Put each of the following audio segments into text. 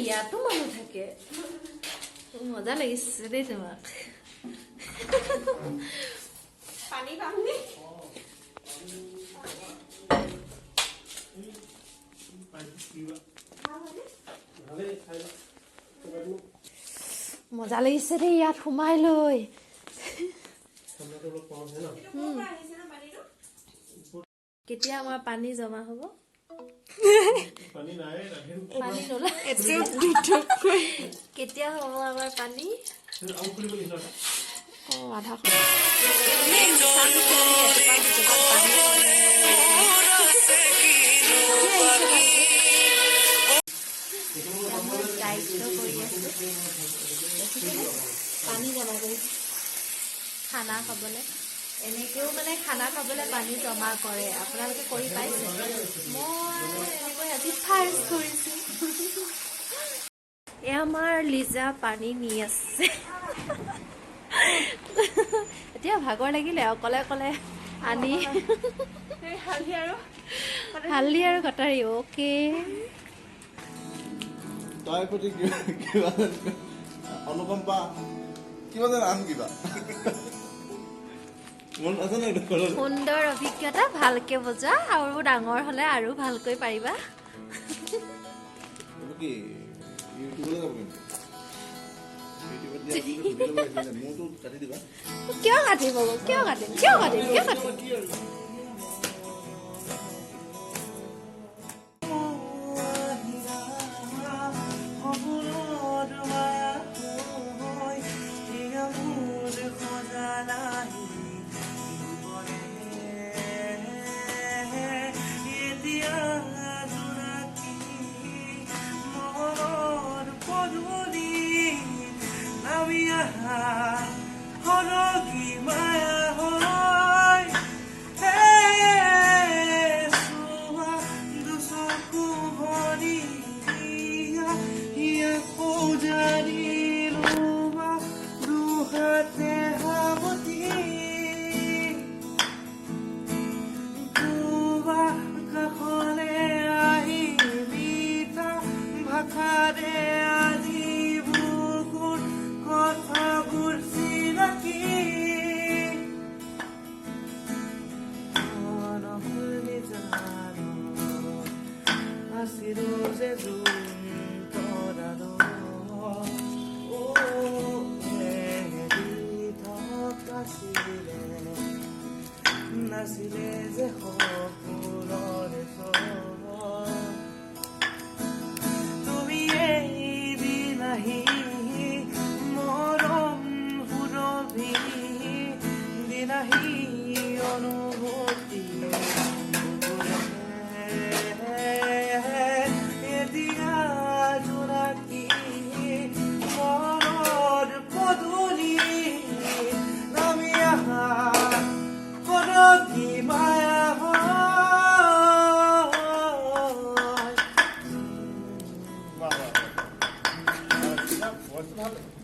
ইয়াতো মানুহ থাকে মজা লাগিছে দেই তোমাক পানী পামনি মজা লাগিছে দেই ইয়াত সোমাই লৈ কেতিয়া আমাৰ পানী জমা হ'ব পানী নোলায় কেতিয়া হ'ব আমাৰ পানী আধা পানী জমা কৰি খানা খাবলৈ এনেকেও মানে খানা খাবলৈ পানী জমা কৰে আপোনালোকে কৰি পাইছে মই এনেকৈ আজি ফাৰ্ষ্ট কৰিছোঁ এয়া আমাৰ লিজা পানী নি আছে এতিয়া ভাগৰ লাগিলে অকলে অকলে আনি হালধি আৰু কটাৰী অ'কে তাইৰ প্ৰতি কিবা অনুকম্পা কিবা যেন আন কিবা মন আছে নাই সুন্দৰ অভিজ্ঞতা ভালকে বুজা আৰু ডাঙৰ হলে আৰু ভালকৈ পাৰিবা কি ইউটিউবলৈ যাব কিন্তু মোৰটো কাটি দিবা কিয় কাটিব কিয় কাটিম কিয় কাটিম কিয় কাটিম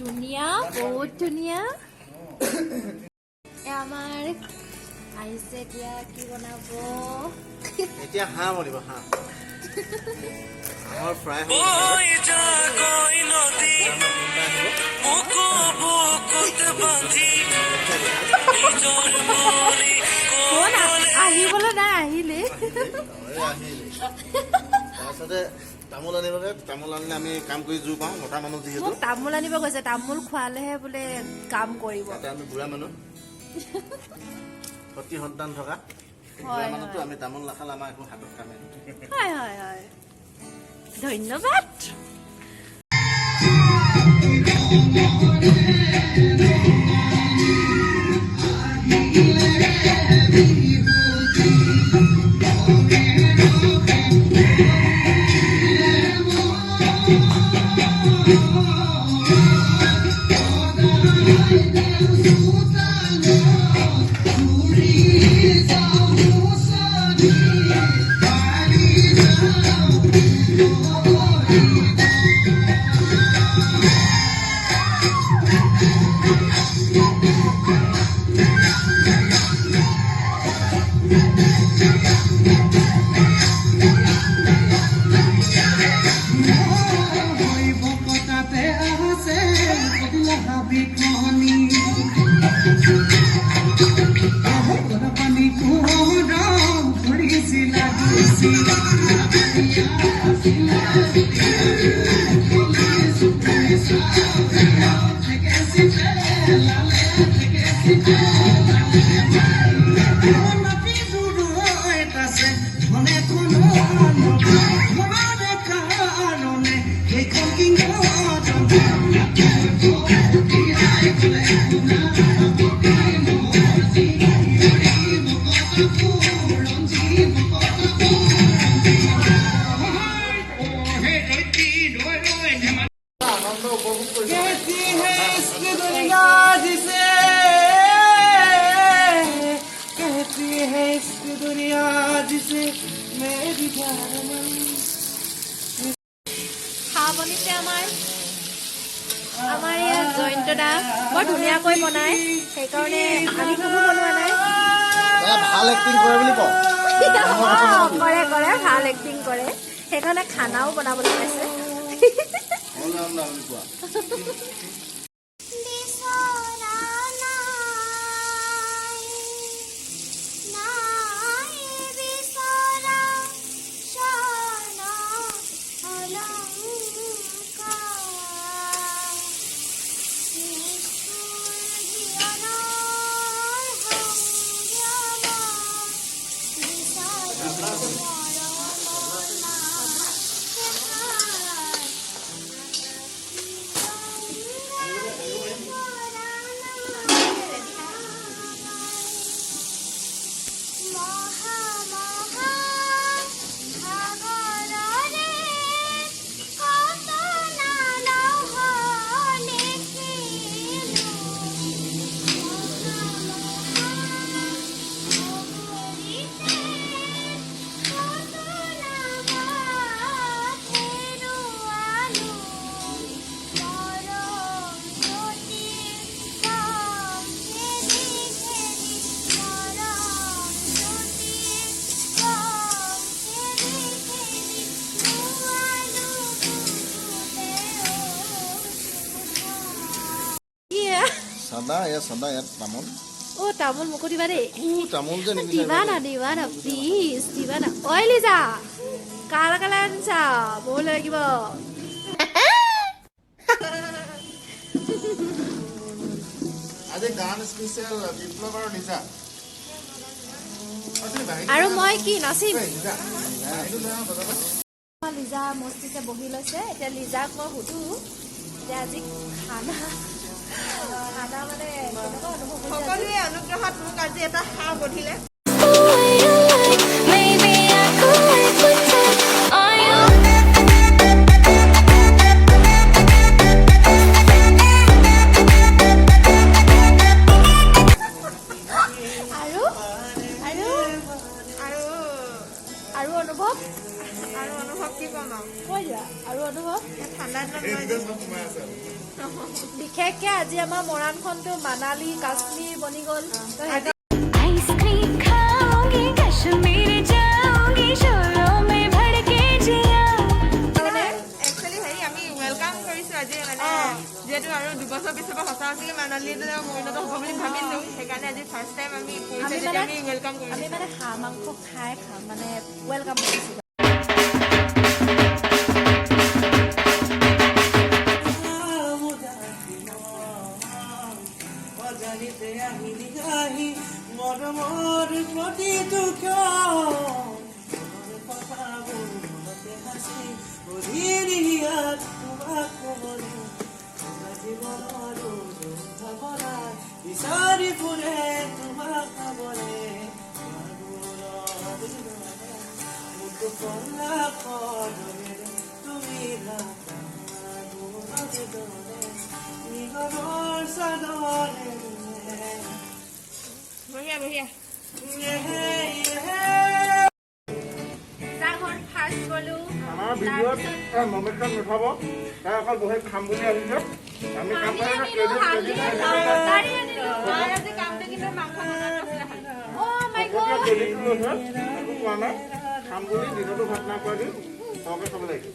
ধুনীয়া বহুত ধুনীয়া আমাৰ আহিছে এতিয়া কি বনাব এতিয়া হাঁহ বনিব হাঁহ হাঁহৰ ফ্ৰাই আহিবলৈ নাই আহিলে তাৰপিছতে তামোল আনিবগে তামোল আনিলে আমি কাম কৰি জোৰ পাওঁ মতা মানুহ যিহেতু তামোল আনিব গৈছে তামোল খোৱালেহে বোলে কাম কৰিব আমি বুঢ়া মানুহ সতি সন্তান থকা বুঢ়া মানুহটো আমি তামোল নাখালে আমাৰ একো হাতত কামে হয় হয় হয় ধন্যবাদ আনন্দ উপভোগ কৰিছে कहती है इश्क दुनिया जिसे कहती है इश्क दुनिया जिसे मैं भी जानूं খা বনিছে আমাৰ ইয়াত জয়ন্ত দা বৰ ধুনীয়াকৈ বনায় সেইকাৰণে আমি কোনো বনোৱা নাই ভাল এক্টিং কৰে বুলি কওঁ কৰে কৰে ভাল এক্টিং কৰে সেইকাৰণে খানাও বনাবলৈ পাইছে বুলি কোৱা চাদা ইয়াত তামোল তামোল মোকো দিবা দেই তামোল যে দিবা না প্লিজ দিবা না ঐ লিজা কালা কালা আনছা মোৰ লাগিব আজি গান স্পেচিয়েল বিপ্লৱ আৰু নিজা আৰু মই কি নাচিম লিজা মস্তিতে বহি লৈছে এতিয়া লিজাক মই সুধো যে আজি খানা মানে কেনেকুৱা অনুভৱ হৈছে সকলোৱে অনুগ্ৰহত মোক আজি এটা হাঁহ গঢ়িলে আৰু অনুভৱ কি ক'ম কৈ দিয়া আৰু অনুভৱ ঠাণ্ডা দিনত বিশেষকে আজি আমাৰ মৰাণখনটো মানালী কাশ্মীৰ বনি গ'ল आइसक्रीम खाऊंगी कश्मीर जाऊंगी शोरों में भड़के जिया একচুৱেলি হেৰি আমি ৱেলকাম কৰিছোঁ আজি মানে যিহেতু আৰু 2 বছৰ পিছৰ পৰা সঁচাকৈ মানালীত পৰিণত হ'ব বুলি ভাবিলোঁ সেইকাৰণে আজি ফাৰ্ষ্ট টাইম আমি ৱেলকাম কৰিছোঁ আমি মানে হাঁহ মাংস খাই মানে ৱেলকাম কৰিছোঁ জানিতে আহিলি আহি মৰমৰ প্ৰতিটো কিয় কথাবোৰ মনতে হাসি অধিৰিয়াত তোমাক কবলৈ জীৱনৰো ভাৱনাই বিচাৰি ফুৰে তোমাক পাবলে মোকো কলা খদৰে তুমি নিগমৰ চাদৰে বঢ়িয়া বঢ়িয়া ফাৰ্ষ্ট গ'লো আমাৰ ভিডিঅ'ত মমেণ্টত নুঠাব তাই অকল বহি খাম বুলি আহিছে আমি কাম কৰি একো কোৱা নাই খাম বুলি দিনতো ভাত নাই খোৱা দিম সৰহকৈ খাব লাগিব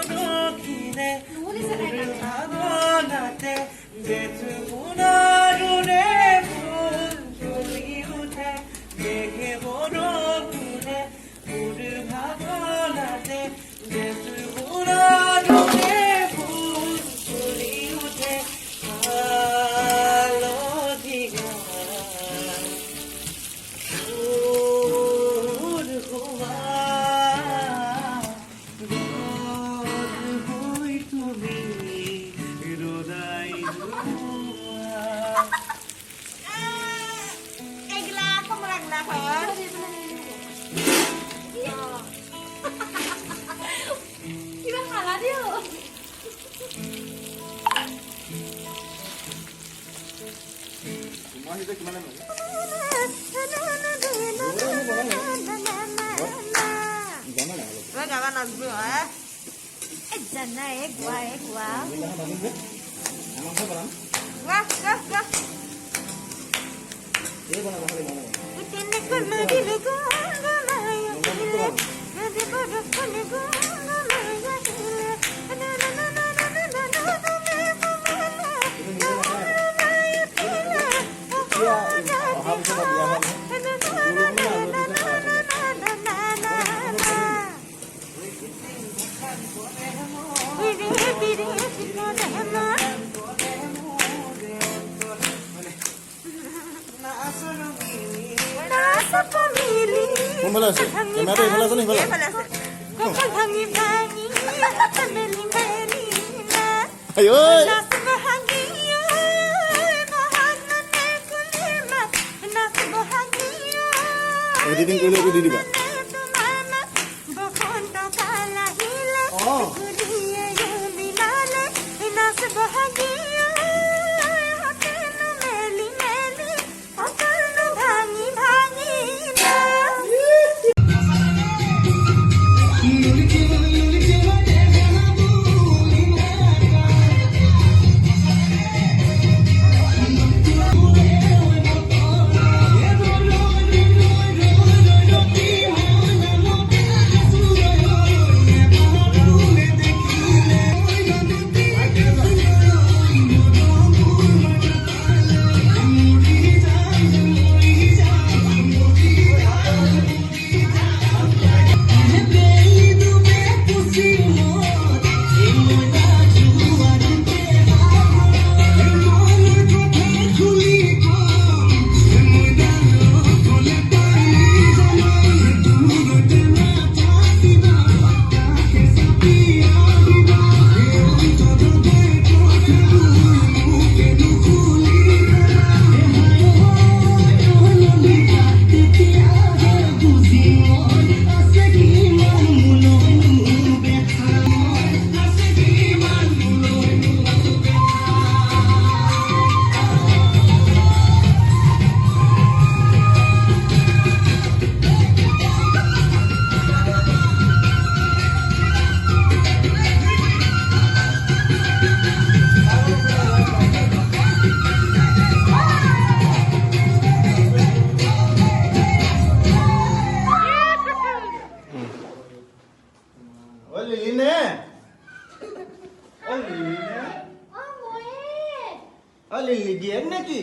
দক্ষিণে ভাৱনাতে বেথুগুণাৰুণে ফুল জ্বলি উঠে দেখে দক্ষিণে মোৰ ভাৱনাতে বেথুগুণাৰুণে ফুল জ্বলি উঠে হালধি গান ফুল হোৱা কিবা খালা দিও তোমাৰ এতিয়া কিমান লাগে মই গাবা নাচবো হ্যাঁ জানা এক গোৱা বাহ বাহ বাহ কোনফালে আছে কেমেৰাটো এইফালে আছে নে সেইফালে এইফালে আছে আই ঐ এডিটিং কৰিলে এইটো দি দিবা লিলি দিয়ে নেকি